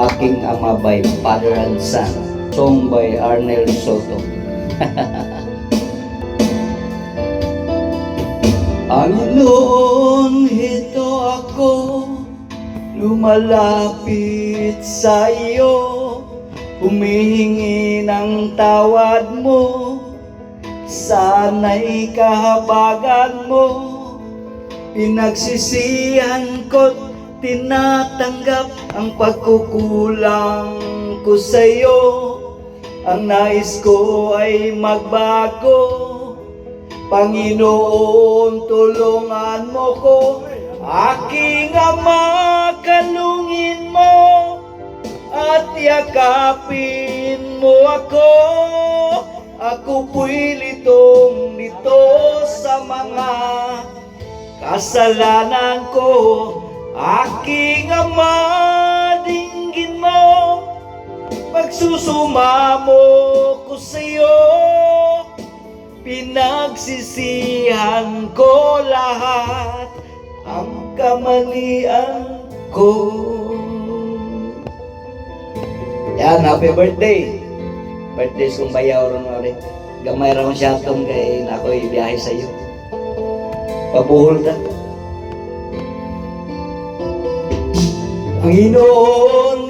Aking Ama by Father and Son. Song by Arnel Soto. Panginoon, ito ako, lumalapit sa iyo, humihingi ng tawad mo, sana'y kahabagan mo. Pinagsisihan ko't tinatanggap ang pagkukulang ko sa'yo. Ang nais ko ay magbago. Panginoon, tulungan mo ko. Aking Ama, kalungin mo at yakapin mo ako. Ako po'y litong-lito sa mga kasalanan ko. Aking Ama, dinggin mo, pagsusumamo ko sa'yo. Pinagsisihan ko lahat ang kamalian ko. Yan, happy birthday. Birthday kong bayaw ron ulit. Gamay ron siya itong kay ako'y biyahe sa iyo. Pabuhol ka. Panginoon,